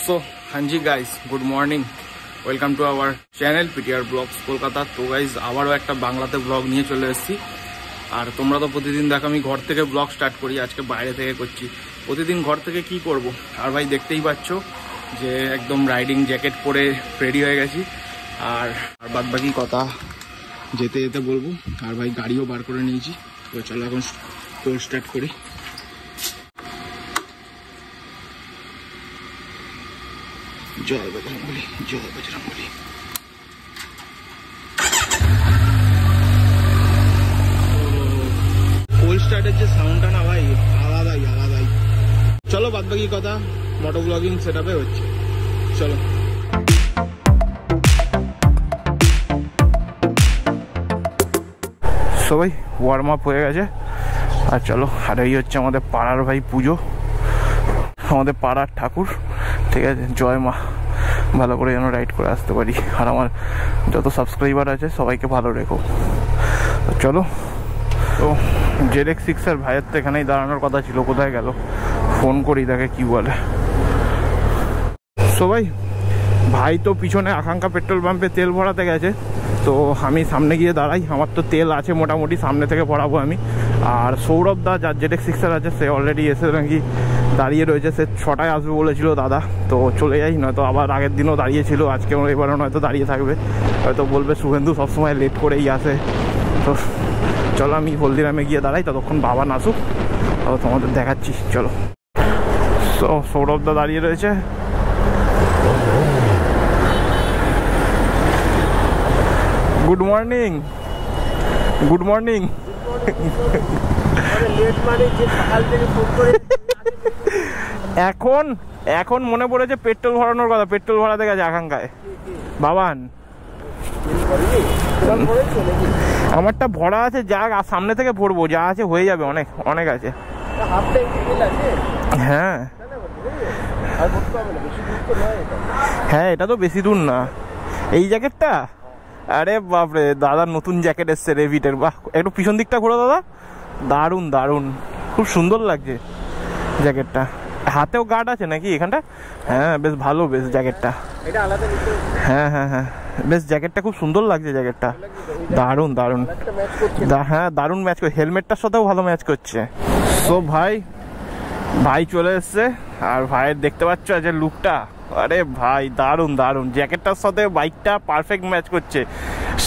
सो हाँ जी guys good morning welcome to our channel PTR blogs Kolkata. तो गाइज आबारो एक बांगलाते ब्लॉग निये चले एसेছি। আর তোমরা তো প্রতিদিন দেখো আমি ঘর থেকে ব্লগ স্টার্ট করি, আজকে বাইরে থেকে করছি। প্রতিদিন ঘর থেকে কি করব, আর ভাই দেখতেই পাচ্ছ যে একদম রাইডিং জ্যাকেট পরে রেডি হয়ে গেছি। আর বাদ বাকি কথা যেতে যেতে বলবো। আর ভাই গাড়িও বার করে নিয়েছি, তো চলো এখন কোল স্টার্ট করি। জয় বজরংবলী, জয় বজরংবলী। কোল স্টার্টের যে সাউন্ডটা না ভাই আলাদাই আলাদাই। চলো বাদ বাকি কথা মোটো ব্লগিং সেটআপে হচ্ছে, চলো। সবাই ওয়ার্ম আপ হয়ে গেছে, আর চলো। আর এই হচ্ছে আমাদের পাড়ার ভাই পুজো, আমাদের পাড়ার ঠাকুর, ঠিক আছে। জয় মা, ভালো করে যেন রাইড করে আসতে পারি, আর আমার যত সাবস্ক্রাইবার আছে সবাইকে ভালো রেখো। চলো। তো ZX6 ভাইয়ের তো এখানেই দাঁড়ানোর কথা ছিল, কোথায় গেল? ফোন করি তাকে কি বলে। সবাই ভাই তো পিছনে আকাঙ্ক্ষা পেট্রোল পাম্পে তেল ভরাতে গেছে, তো আমি সামনে গিয়ে দাঁড়াই। আমার তো তেল আছে মোটামুটি, সামনে থেকে ভরাবো আমি। আর সৌরভ দা যার ZX6 আছে সে অলরেডি এসে নাকি দাঁড়িয়ে রয়েছে, সে 6টায় আসবে বলেছিল দাদা। তো চলে যাই, নয়তো আবার আগের দিনও দাঁড়িয়েছিল, আজকে এবারও নয়তো দাঁড়িয়ে থাকবে, হয়তো বলবে শুভেন্দু সবসময় লেট করেই আসে। তো চলো আমি হলদিরামে গিয়ে দাঁড়াই, ততক্ষণ বাবা নাসুক, তোমাদের দেখাচ্ছি, চলো। তো সৌরভ দা দাঁড়িয়ে রয়েছে। Good morning, good morning. এখন এখন মনে পড়েছে পেট্রোল ভরানোর কথা, পেট্রোল ভরাতে গেছে আকাঙ্ক্ষায় বাবান। আমারটা ভরা আছে, যা সামনে থেকে ভরবো, যা আছে হয়ে যাবে, অনেক অনেক আছে। হ্যাঁ হ্যাঁ, এটা তো বেশি দূর না। এই জ্যাকেটটা, আরে বাপরে, দাদার নতুন জ্যাকেট এসছে রেভিটের। বাহ, একটু পিছন দিকটা ঘোরা দাদা, দারুণ দারুণ, খুব সুন্দর লাগছে জ্যাকেটটা। হাতেও গার্ড আছে নাকি এখানটা? হ্যাঁ বেশ ভালো, বেশ জ্যাকেটটা। হ্যাঁ হ্যাঁ হ্যাঁ, বেশ জ্যাকেটটা খুব সুন্দর লাগছে, জ্যাকেটটা দারুণ দারুণ। হ্যাঁ দারুণ ম্যাচ করে, হেলমেটটার সাথেও ভালো ম্যাচ করছে। সো ভাই ভাই চলে এসছে, আর ভাইয়ের দেখতে পাচ্ছ যে লুকটা, আরে ভাই দারুণ দারুণ। জ্যাকেটটার সাথে বাইকটা পারফেক্ট ম্যাচ করছে,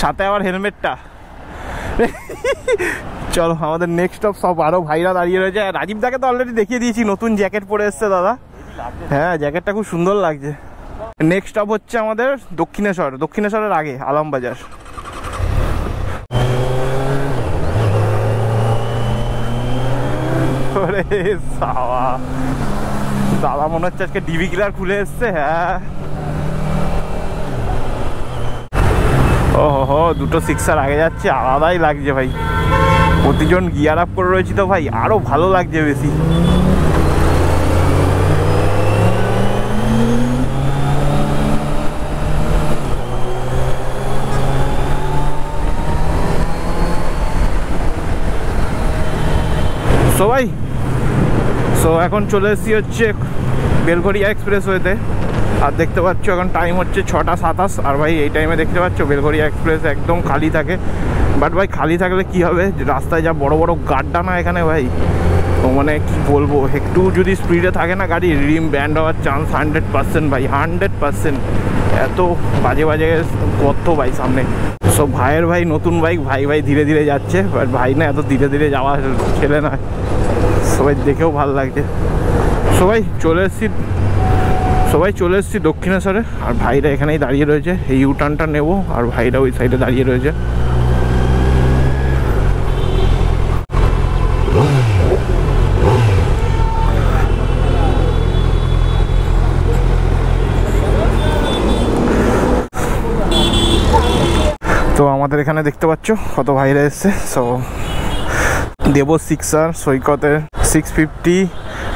সাথে আবার হেলমেটটা। চলো আমাদের নেক্সট স্টপ, সব আরো ভাইরা দাঁড়িয়ে রয়েছে। রাজীব দাকে তো অলরেডি দেখিয়ে দিয়েছি, নতুন জ্যাকেট পরে এসছে দাদা। হ্যাঁ জ্যাকেটটা খুব সুন্দর লাগছে। নেক্সট স্টপ হচ্ছে আমাদের দক্ষিণেশ্বর, দক্ষিণেশ্বরের আগে আলমবাজার। দাদা মনে হচ্ছে আজকে ডিভি কিলার খুলে এসছে। হ্যাঁ ও হো, দুটো সিক্সার আগে যাচ্ছে, আলাদাই লাগছে ভাই। প্রতিজন গিয়ার আপ করে রয়েছি তো ভাই, আরো ভালো লাগছে বেশি। সবাই এখন চলে এসেছি হচ্ছে বেলঘরিয়া এক্সপ্রেসওয়েতে। আর দেখতে পাচ্ছ এখন টাইম হচ্ছে 6:27। আর ভাই এই টাইমে দেখতে পাচ্ছ বেলঘরিয়া এক্সপ্রেস একদম খালি থাকে। বাট ভাই খালি থাকলে কি হবে, রাস্তায় যা বড় বড় গাড্ডা না এখানে ভাই, তো মানে কি বলবো, একটু যদি স্পিডে থাকে না গাড়ি, রিম ব্যান্ড হওয়ার চান্স 100% ভাই, 100%। এত বাজে বাজে গর্ত ভাই সামনে। সব ভাইয়ের ভাই নতুন বাইক, ভাই ভাই ধীরে ধীরে যাচ্ছে, বাট ভাই না এত ধীরে ধীরে যাওয়া ছেলে না, সবাই দেখেও ভালো লাগছে। সবাই চলে এসেছি দক্ষিণেশ্বরে, আর ভাইরা এখানেই দাঁড়িয়ে রয়েছে। এই ইউটার্নটা নেবো, আর ভাইরা ওই সাইডে দাঁড়িয়ে রয়েছে। তো আমাদের এখানে দেখতে পাচ্ছ কত ভাইরা এসছে। সো দেবো সিক্সার, সৈকতের 650,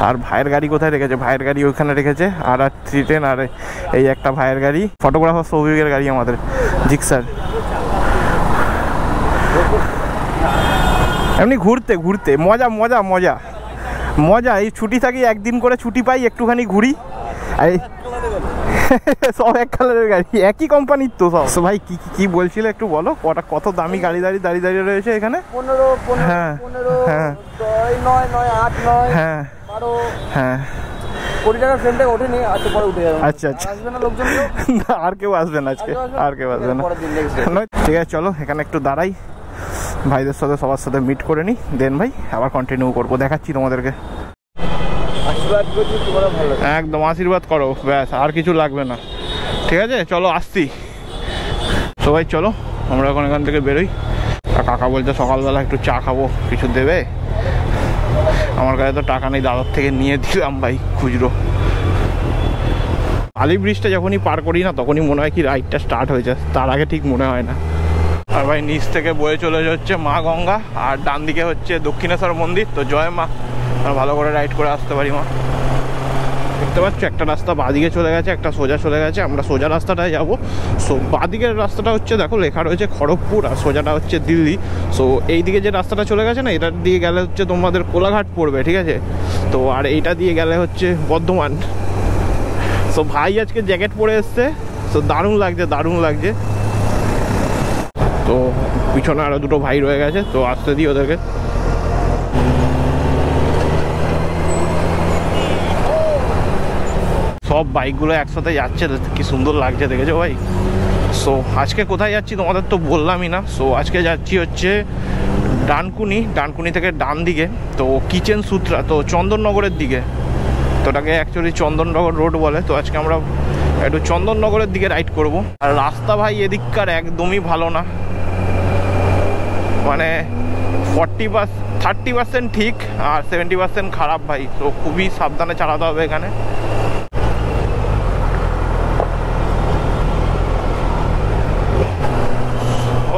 আর ভাইয়ের গাড়ি কোথায় রেখেছে, ভাইয়ের গাড়ি ওইখানে রেখেছে। আর 310, আর এই একটা ভাইয়ের গাড়ি, ফটোগ্রাফার সৌভিকের গাড়ি আমাদের জিক্সার। এমনি ঘুরতে ঘুরতে মজা মজা মজা মজা। এই ছুটি থাকি, একদিন করে ছুটি পাই, একটুখানি ঘুরি। সব এক কালারের গাড়ি, একই কোম্পানির তো সব। তো ভাই কি কি বলছিলে একটু বলো, কত দামি গাড়ি দাঁড়িয়ে রয়েছে এখানে? 15 হ্যাঁ 15 হ্যাঁ 9 9 8 9 হ্যাঁ 12 হ্যাঁ। কোটি টাকার ফ্রেম থেকে ওঠেনি, আজকে পরে উঠে যাবে। আচ্ছা আচ্ছা, আসবে না লোকজন? আর কেউ আসবে না আজকে, আর কেউ আসবে না। ঠিক আছে চলো এখানে একটু দাঁড়াই, ভাইদের সাথে সবার সাথে মিট করে নিই, দেন ভাই আবার কন্টিনিউ করবো, দেখাচ্ছি তোমাদেরকে। আশীর্বাদ করছি তোমরা ভালো। একদম আশীর্বাদ করো, ব্যাস আর কিছু লাগবে না। ঠিক আছে চলো আসছি সবাই, চলো আমরা এখন এখান থেকে বেরোই। আর কাকা বলছে সকালবেলা একটু চা খাবো, কিছু দেবে? আমার কাছে তো টাকা নেই, দাদার থেকে নিয়ে দিলাম ভাই খুচরো। আলি ব্রিজটা যখনই পার করি না তখনই মনে হয় কি রাইডটা স্টার্ট হয়ে যায়, তার আগে ঠিক মনে হয় না। আর ভাই নিচ থেকে বয়ে চলে যাচ্ছে মা গঙ্গা, আর ডান দিকে হচ্ছে দক্ষিণেশ্বর মন্দির। তো জয় মা, আর ভালো করে রাইড করে আসতে পারি মা। দেখতে পাচ্ছ একটা রাস্তা বাঁদিকে চলে গেছে, একটা সোজা চলে গেছে, আমরা সোজা রাস্তাটায় যাবো। সো বাঁদিকের রাস্তাটা হচ্ছে দেখো লেখা রয়েছে খড়গপুর, আর সোজাটা হচ্ছে দিল্লি। সো এই দিকে যে রাস্তাটা চলে গেছে না, এটার দিয়ে গেলে হচ্ছে তোমাদের কোলাঘাট পড়বে, ঠিক আছে? তো আর এইটা দিয়ে গেলে হচ্ছে বর্ধমান। সো ভাই আজকে জ্যাকেট পরে এসছে, সো দারুণ লাগছে দারুণ লাগছে। তো পিছনে আরো দুটো ভাই রয়ে গেছে, তো আসতে দিই ওদেরকে। সব বাইকগুলো একসাথে যাচ্ছে, কি সুন্দর লাগছে দেখেছো ভাই। সো আজকে কোথায় যাচ্ছি তোমাদের তো বললামই না। সো আজকে যাচ্ছি হচ্ছে ডানকুনি থেকে ডান দিকে, তো কিচেন সূত্রা, তো চন্দননগরের দিকে। তো ওটাকে অ্যাকচুয়ালি চন্দননগর রোড বলে। তো আজকে আমরা একটু চন্দননগরের দিকে রাইড করব। আর রাস্তা ভাই এদিককার একদমই ভালো না, মানে 30% ঠিক আর 70% খারাপ ভাই। তো খুবই সাবধানে চালাতে হবে এখানে।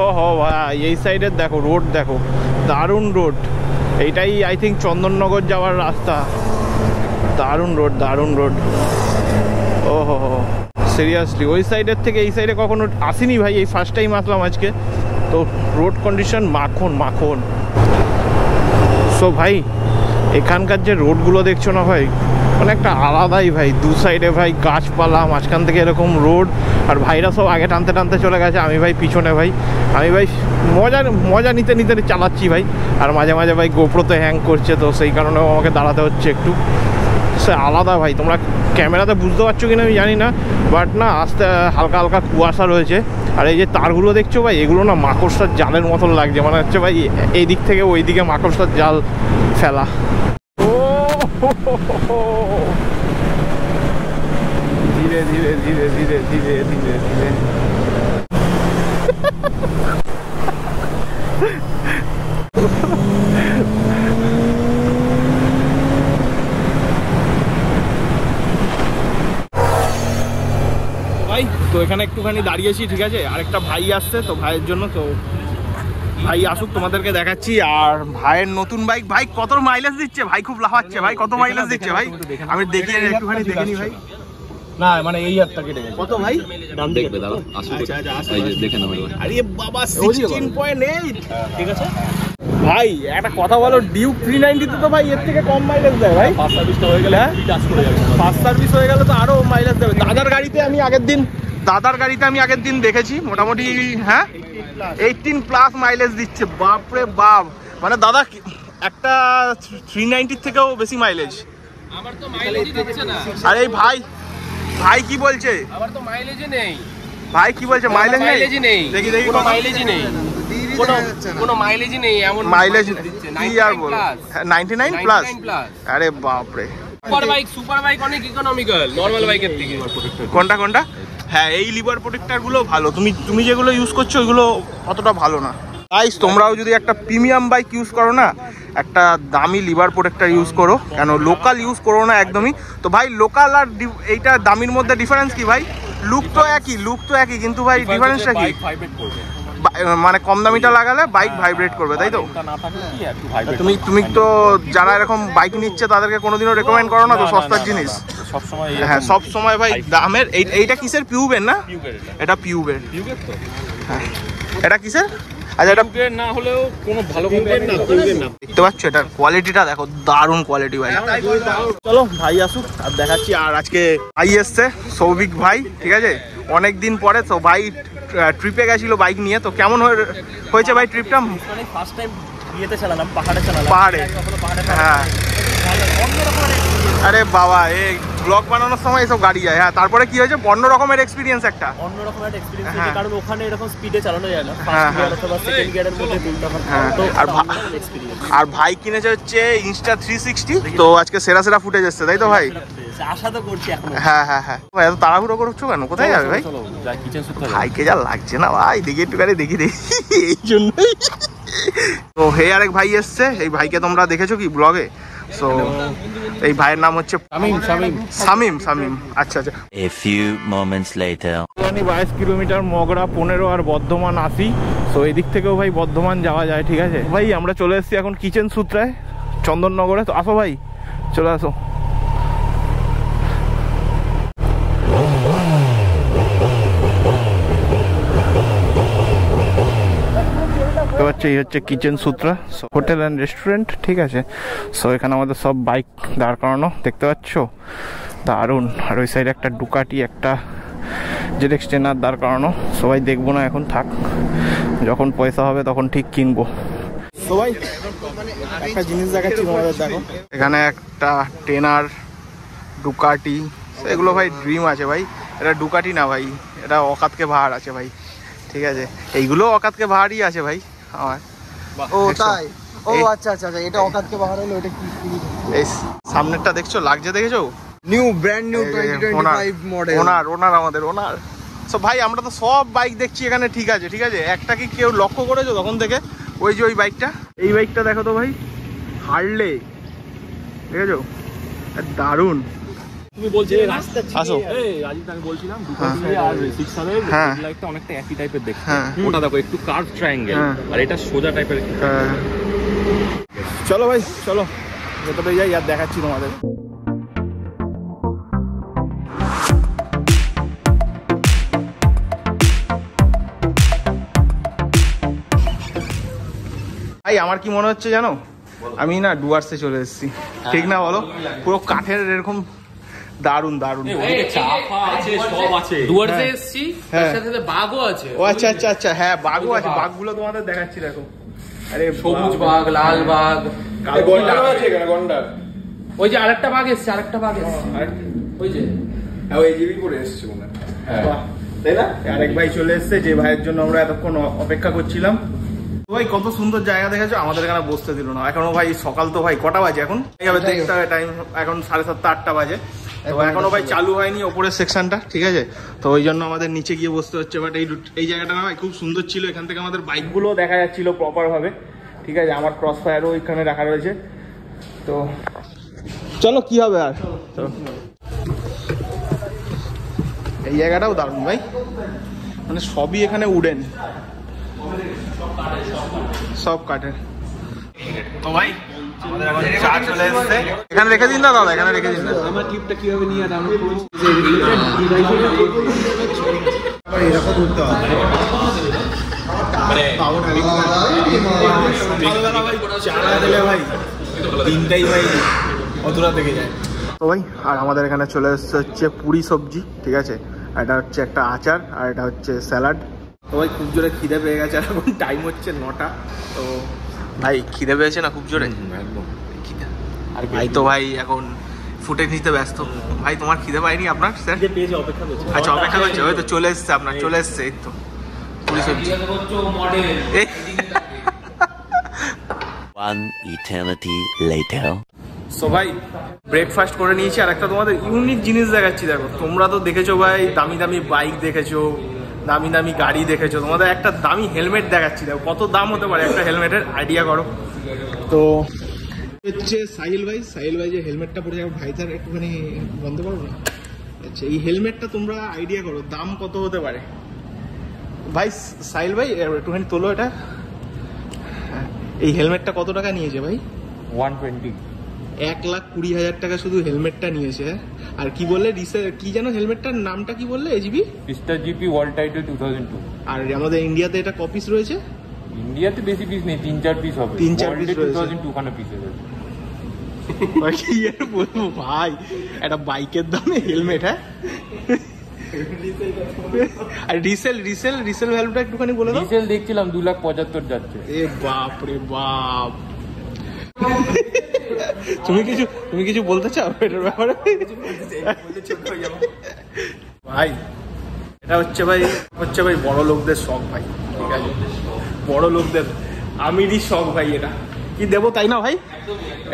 ওহো ভাই এই সাইডের দেখো রোড, দেখো দারুণ রোড। এইটাই আই থিঙ্ক চন্দননগর যাওয়ার রাস্তা। দারুণ রোড দারুণ রোড। ওহো সিরিয়াসলি ওই সাইডের থেকে এই সাইডে কখনো আসিনি ভাই, এই ফার্স্ট টাইম আসলাম আজকে। তো রোড কন্ডিশন মাখন মাখন। সো ভাই এখানকার যে রোডগুলো দেখছো না ভাই, মানে একটা আলাদাই ভাই। দু সাইডে ভাই গাছপালা, মাঝখান থেকে এরকম রোড, আর ভাইরা সব আগে টানতে টানতে চলে গেছে, আমি ভাই পিছনে ভাই। আমি ভাই মজা নিতে নিতে চালাচ্ছি ভাই। আর মাঝে মাঝে ভাই গোপ্রোতে হ্যাং করছে, তো সেই কারণেও আমাকে দাঁড়াতে হচ্ছে একটু। সে আলাদা ভাই, তোমরা ক্যামেরাতে বুঝতে পারছো কিনা আমি জানি না, বাট না আস্তে হালকা হালকা কুয়াশা রয়েছে। আর এই যে তারগুলো দেখছো ভাই, এগুলো না মাকড়সার জালের মতন লাগছে, মানে হচ্ছে ভাই এই দিক থেকে ওই দিকে মাকড়সার জাল ফেলা। ধীরে ধীরে ধীরে ধীরে ধীরে ধীরে ধীরে ভাই। তো এখানে একটুখানি দাঁড়িয়েছি, ঠিক আছে? আরেকটা ভাই আসছে, তো ভাইয়ের জন্য, তো ভাই আসুক তোমাদেরকে দেখাচ্ছি। আর ভাইয়ের নতুন বাইক, ভাই কত মাইলেজ দিচ্ছে ভাই? খুব লাফাচ্ছে ভাই, কত মাইলেজ দিচ্ছে ভাই? আমি দেখি একটুখানি দেখিনি ভাই। না মানে এই হাতটা কেটে গেছে। কত ভাই? দাম দেখবে দাদা, এই যে দেখে নাও এবার। আরে বাবা 16.8, ঠিক আছে ভাই। একটা কথা বলো, ডিউক 390 তে তো ভাই এর থেকে কম মাইলেজ দেয় ভাই। ফার্স্ট সার্ভিসটা হয়ে গেলে টাচ করে যাবে। ফার্স্ট সার্ভিস হয়ে গেলে তো আরো মাইলেজ দেবে। দাদার গাড়িতে আমি আগের দিন দেখেছি মোটামুটি, হ্যাঁ 18+ মাইলেজ দিচ্ছে। বাপরে বাপ, মানে দাদা একটা 390 থেকেও বেশি মাইলেজ। আমার তো মাইলেজই দিচ্ছে না। আরে ভাই কি বলছে? আমার তো মাইলেজই নেই ভাই কি বলছে? মাইলেজ নেই? দেখি কোনো মাইলেজই নেই, কোনো মাইলেজই নেই। এমন মাইলেজ দিচ্ছে কি আর বল, 99 প্লাস। আরে বাপ রে, সুপার বাইক অনেক ইকোনমিক্যাল নরমাল বাইকের থেকে। কোনটা? হ্যাঁ এই লিভার প্রোটেক্টর গুলো ভালো, তুমি যেগুলো ইউজ করছো ওইগুলো অতটা ভালো না। গাইস তোমরাও যদি একটা প্রিমিয়াম বাইক ইউজ করো না, একটা দামি লিভার প্রোটেক্টর ইউজ করো, কেন লোকাল ইউজ করো না একদমই। তো ভাই লোকাল আর এইটা দামির মধ্যে ডিফারেন্স কি ভাই? লুক তো একই কিন্তু ভাই ডিফারেন্সটা কি? মানে কম দামিটা লাগালে বাইক ভাইব্রেট করবে, তাই তো? তুমি তো যারা এরকম বাইক নিচ্ছে তাদেরকে কোনোদিনও রেকমেন্ড করো না তো সস্তার জিনিস? হ্যাঁ সব সময় ভাই দামের। এইটা কিসের? পিউবের না? এটা পিউবের। হ্যাঁ এটা কিসের? আচ্ছা এটা না হলেও কোনো ভালো কোম্পানি না, দেখতে পাচ্ছ এটার কোয়ালিটিটা দেখো, দারুণ কোয়ালিটি ভাই। চলো ভাই আসুক আর দেখাচ্ছি। আর আজকে ভাই এসছে, সৌভিক ভাই, ঠিক আছে, অনেক দিন পরে। তো ভাই ট্রিপে গেছিল বাইক নিয়ে, তো কেমন হয়েছে ভাই ট্রিপটা? মানে ফার্স্ট টাইম বিয়েতে চালালাম, পাহাড়ে চালালাম। পাহাড়ে? হ্যাঁ। আরে বাবা, এই ব্লগ বানানোর সময় এসব গাড়ি যায়। হ্যাঁ, তারপরে কি হয়েছে? অন্য রকমের এক্সপিরিয়েন্স একটা। অন্য রকমের এক্সপিরিয়েন্স, হ্যাঁ। কারণ ওখানে এরকম স্পিডে চালানো যায় না। হ্যাঁ, ফার্স্ট গিয়ার অথবা সেকেন্ড গিয়ারের মধ্যে দুলতে হয়। হ্যাঁ। তো আর এক্সপিরিয়েন্স। আর ভাই কিনেছে হচ্ছে ইনস্টা 360। তো আজকে সেরা সেরা ফুটেজ এসছে, তাই তো ভাই? আশা তো করছি এখন। হ্যাঁ হ্যাঁ হ্যাঁ। ভাই এত তাড়াহুড়ো করছো কেন? কোথায় যাবে ভাই? চলো যাই কিচেন সুট। ভাইকে যা লাগছে না ভাই, দেখি একটুখানি দেখি এই জন্যই। তো হে আরেক ভাই এসছে, এই ভাইকে তোমরা দেখেছো কি ব্লগে? সো এই ভাইয়ের নাম হচ্ছে শামিম। আচ্ছা আচ্ছা। A few moments later. 22 kilometre Magra 15 আর বর্ধমান 80। সো এদিক থেকেও ভাই বর্ধমান যাওয়া যায়, ঠিক আছে ভাই। আমরা চলে এসেছি এখন কিচেন সূত্রায়, চন্দননগরে। তো আসো ভাই, চলে আসো। এই হচ্ছে kitchen Sutra hotel and restaurant, ঠিক আছে। সো এখানে আমাদের সব বাইক দাঁড় করানো, দেখতে পাচ্ছ, দারুণ। আর ওই সাইডে একটা ডুকাটি, একটা জেড এক্সটেনার দাঁড় করানো। সবাই দেখবো না এখন, থাক, যখন পয়সা হবে তখন ঠিক কিনবো। সবাই একটা জিনিস দেখাচ্ছি তোমাদের, দেখো এখানে একটা টেনার, ডুকাটি, এগুলো ভাই ড্রিম আছে ভাই। এটা ডুকাটি না ভাই, এটা অকাতকে বাহার আছে ভাই, ঠিক আছে। এইগুলো অকাতকে বাহারই আছে ভাই আমার। ও তাই? ও আচ্ছা আচ্ছা আচ্ছা, এটা অকাতকে বাহার হলো। এটা কি এই সামনেরটা দেখছো, লাগছে, দেখেছো? New brand new 2025 model. Owner আমাদের ওনার। সো ভাই আমরা তো সব বাইক দেখছি এখানে, ঠিক আছে ঠিক আছে। একটা কি কেউ লক্ষ্য করেছো তখন থেকে? ওই যে ওই বাইকটা, এই বাইকটা দেখো তো ভাই, হার্লে, দেখেছো? দারুণ। তুমি বলছো রাস্তা আসো। এই রাজীব, আমি বলছিলাম দুটো আর 6 এর হ্যাঁ লাইটটা অনেকটা একই টাইপের দেখতে। হ্যাঁ। ওটা দেখো একটু কার্ভ ট্রায়াঙ্গেল, আর এটা সোজা টাইপের। চলো ভাই চলো, ভেতরে যাই আর দেখাচ্ছি তোমাদের। ভাই আমার কি মনে হচ্ছে জানো, আমি না ডুয়ার্সে চলে এসেছি, ঠিক না বলো? পুরো কাঠের এরকম দারুণ দারুণ। ডুয়ার্সে এসেছি, তার সাথে সাথে বাঘও আছে। ও আচ্ছা আচ্ছা আচ্ছা, হ্যাঁ বাঘও আছে। বাঘগুলো তোমাদের দেখাচ্ছি, দেখো। আরে সবুজ বাঘ, লাল বাঘ, গন্ডার। ওই যে আরেকটা বাঘ এসছে, ওই যে ওই জিবি পরে এসছে মনে হয়, তাই না? আরেক ভাই চলে এসছে, যে ভাইয়ের জন্য আমরা এতক্ষণ অপেক্ষা করছিলাম। ভাই কত সুন্দর জায়গা দেখেছো, আমাদের এখানে বসতে দিল না এখনো ভাই। সকাল তো ভাই কটা বাজে এখন? দেখতে হবে টাইম, এখন 7:30 8টা বাজে। তো এখনো ভাই চালু হয়নি ওপরের সেকশনটা, ঠিক আছে। তো ওই জন্য আমাদের নিচে গিয়ে বসতে হচ্ছে। বাট এই জায়গাটা না ভাই খুব সুন্দর ছিল, এখান থেকে আমাদের বাইকগুলো দেখা যাচ্ছিল প্রপার ভাবে, ঠিক আছে। আমার ক্রস ফায়ারও এখানে রাখা রয়েছে। তো চলো, কি হবে আর, চলো। এই জায়গাটাও দারুণ ভাই, মানে সবই এখানে উডেন, সব কাঠের। তো ভাই আমাদের এখন চা চলে এসেছে, এখানে রেখে দিন না দাদা, এখানে রেখে দিন না। আমার ক্লিপটা কিভাবে নিয়ে ডাউনলোড করব? এরকম করতে হবে, ভাই তিনটাই ভাই অধুরা থেকে যায়। তো ভাই আর আমাদের এখানে চলে এসছে হচ্ছে পুরি সবজি, ঠিক আছে। এটা হচ্ছে একটা আচার, আর এটা হচ্ছে স্যালাড। তো ভাই খুব জোরে খিদে পেয়ে গেছে, এখন টাইম হচ্ছে 9টা। তো ভাই খিদে পেয়েছে না খুব জোরে? একদম খিদে। আর ভাই তো ভাই এখন ফুটেজ নিতে ব্যস্ত। ভাই তোমার খিদে পায়নি আপনার? স্যার পেজে অপেক্ষা করছি। আচ্ছা অপেক্ষা করছে, ওই তো চলে এসছে আপনার, চলে এসছে এই তো পুরি সবজি। One eternity later. সো ভাই ব্রেকফাস্ট করে নিয়েছি, আর একটা তোমাদের ইউনিক জিনিস দেখাচ্ছি। দেখো তোমরা তো দেখেছো ভাই, দামি দামি বাইক দেখেছো, দামি দামি গাড়ি দেখেছো, তোমাদের একটা দামি হেলমেট দেখাচ্ছি। দেখো কত দাম হতে পারে একটা হেলমেটের, আইডিয়া করো। তো হচ্ছে সাহিল ভাই যে হেলমেটটা পরে যাবে, ভাই তার একটুখানি বন্ধ করো না। আচ্ছা এই হেলমেটটা তোমরা আইডিয়া করো দাম কত হতে পারে ভাই? সাহিল ভাই একটুখানি তোলো এটা। এই হেলমেটটা কত টাকা নিয়েছে ভাই? 120। 1,20,000 টাকা শুধু হেলমেটটা নিয়েছে। আর কি বললে কি যেন হেলমেটটার নামটা কি বললে? AGB mister GP world title 2002। আর আমাদের ইন্ডিয়াতে এটা কপিস রয়েছে ইন্ডিয়াতে বেশি পিস নেই, 3-4 পিস হবে। 3-4 পিস রয়েছে। 2002 পিসের আছে। কি আর বলবো ভাই, একটা বাইকের দামে হেলমেট। হ্যাঁ, আর রিসেল ভ্যালুটা একটুখানি বলে দাও। ডিজেল দেখছিলাম 2,75,000 যাচ্ছে। এ বাপ রে বাপ। তুমি কিছু বলতে চাও এটার ব্যাপারে? ভাই এটা হচ্ছে ভাই বড় লোকদের শখ ভাই, ঠিক আছে? বড় লোকদের আমিরই শখ ভাই। এটা কি দেবো তাই না ভাই?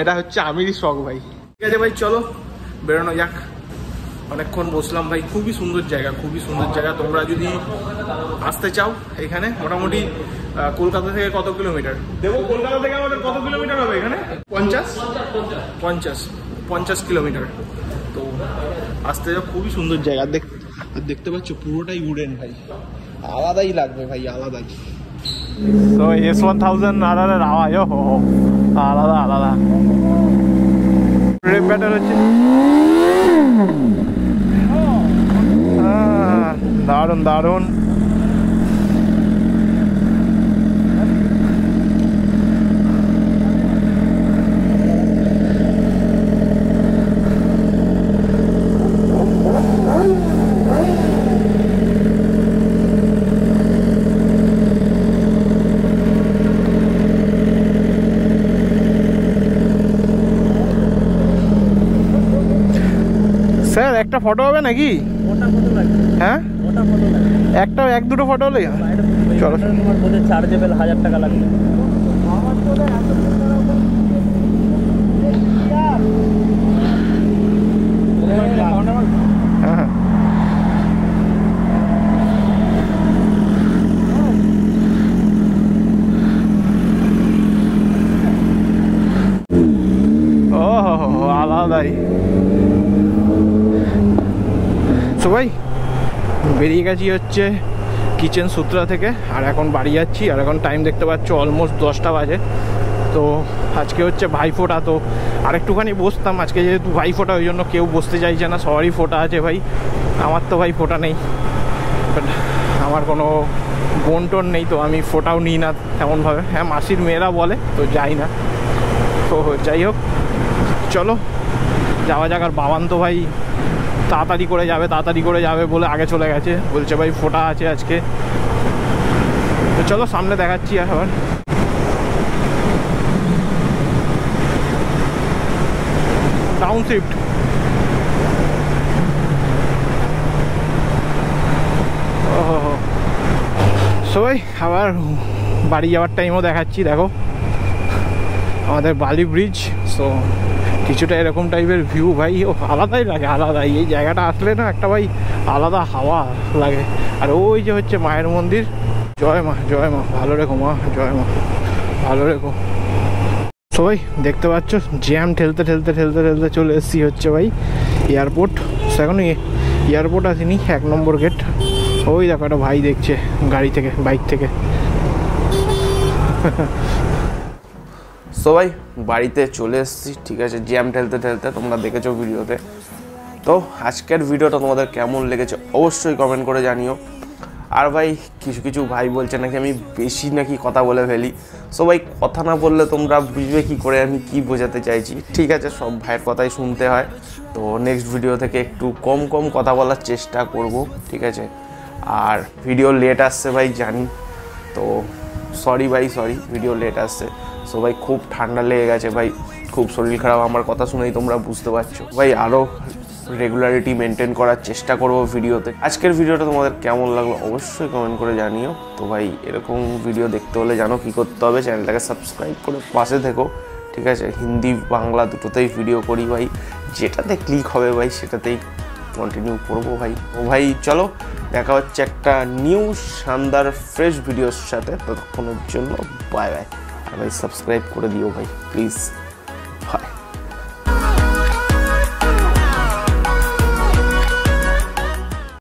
এটা হচ্ছে আমিরই শখ ভাই। ঠিক আছে ভাই, চলো বেরোনো যাক। অনেকক্ষণ বসলাম ভাই, খুবই সুন্দর জায়গা, খুবই সুন্দর জায়গা। তোমরা যদি আসতে চাও এখানে, মোটামুটি কলকাতা থেকে কত কিলোমিটার দেবো? কলকাতা থেকে আমাদের কত কিলোমিটার হবে এখানে? 50 কিলোমিটার। তো আসতে যাও, খুবই সুন্দর জায়গা। দেখতে পাচ্ছ পুরোটাই উডেন ভাই, আলাদাই লাগবে ভাই, আলাদাই। তো S1000 আলাদা আওয়াজ, ও আলাদা ব্রেক প্যাটার হচ্ছে। দারুণ। স্যার একটা ফটো হবে নাকি? হ্যাঁ, একটা 1-2 ফটো হলে চলো। তোমার বোধ চার্জেবল 1000 টাকা লাগবে। হ্যাঁ, ও আলাদাই। সবাই বেরিয়ে গেছি হচ্ছে কিচেন সূত্রা থেকে, আর এখন বাড়ি যাচ্ছি। আর এখন টাইম দেখতে পাচ্ছ অলমোস্ট 10টা বাজে। তো আজকে হচ্ছে ভাইফোঁটা, তো আরেকটুখানি বসতাম। আজকে যেহেতু ভাইফোঁটা, ওই জন্য কেউ বসতে চাইছে না, সবারই ফোঁটা আছে ভাই। আমার তো ভাই ফোঁটা নেই, বাট আমার কোনো বোন টোন নেই, তো আমি ফোঁটাও নিই না তেমনভাবে। হ্যাঁ, মাসির মেয়েরা বলে, তো যাই না। তো যাই হোক, চলো যাওয়া যাক। আর বাবান তো ভাই তাড়াতাড়ি করে যাবে বলে আগে চলে গেছে, বলছে ভাই ফোঁটা আছে আজকে। তো চলো সামনে দেখাচ্ছি আবার। টাউনশিফট সবাই আবার বাড়ি যাওয়ার টাইমও দেখাচ্ছি। দেখো আমাদের বালি ব্রিজ। সো কিছুটা এরকম টাইপের ভিউ ভাই, ও আলাদাই লাগে, আলাদাই। এই জায়গাটা আসলে না একটা ভাই আলাদা হাওয়া লাগে। আর ওই যে হচ্ছে মায়ের মন্দির। জয় মা, ভালো রেখো মা, জয় মা, ভালো রেখো। সবাই দেখতে পাচ্ছ জ্যাম ঠেলতে চলে এসেছি হচ্ছে ভাই এয়ারপোর্ট। এখন এয়ারপোর্ট আসেনি, 1 নম্বর গেট। ওই দেখো একটা ভাই দেখছে গাড়ি থেকে, বাইক থেকে। সবাই বাড়িতে চলে এসেছি, ঠিক আছে, জ্যাম ঠেলতে তোমরা দেখেছো ভিডিওতে। তো আজকের ভিডিওটা তোমাদের কেমন লেগেছে অবশ্যই কমেন্ট করে জানিও। আর ভাই কিছু ভাই বলছে নাকি আমি বেশি কথা বলে ফেলি। সো ভাই কথা না বললে তোমরা বুঝবে কি করে আমি কি বোঝাতে চাইছি। ঠিক আছে, সব ভাইয়ের কথাই শুনতে হয়। তো নেক্সট ভিডিও থেকে একটু কম কথা বলার চেষ্টা করব, ঠিক আছে। আর ভিডিও লেট আসছে ভাই জানি, তো সরি ভিডিও লেট আসছে। সো ভাই খুব ঠান্ডা লেগে গেছে ভাই, খুব শরীর খারাপ। আমার কথা শুনেই তোমরা বুঝতে পারছো ভাই। আরও রেগুলারিটি মেনটেন করার চেষ্টা করব ভিডিওতে। আজকের ভিডিওটা তোমাদের কেমন লাগলো অবশ্যই কমেন্ট করে জানিও। তো ভাই এরকম ভিডিও দেখতে হলে জানো কী করতে হবে, চ্যানেলটাকে সাবস্ক্রাইব করে পাশে থেকো, ঠিক আছে। হিন্দি বাংলা দুটোতেই ভিডিও করি ভাই, যেটাতে ক্লিক হবে ভাই সেটাতেই কন্টিনিউ করবো ভাই। ও ভাই চলো দেখা হচ্ছে একটা নিউ শানদার ফ্রেশ ভিডিওর সাথে। ততক্ষণের জন্য বাই। আর ভাই সাবস্ক্রাইব করে দিও ভাই প্লিজ।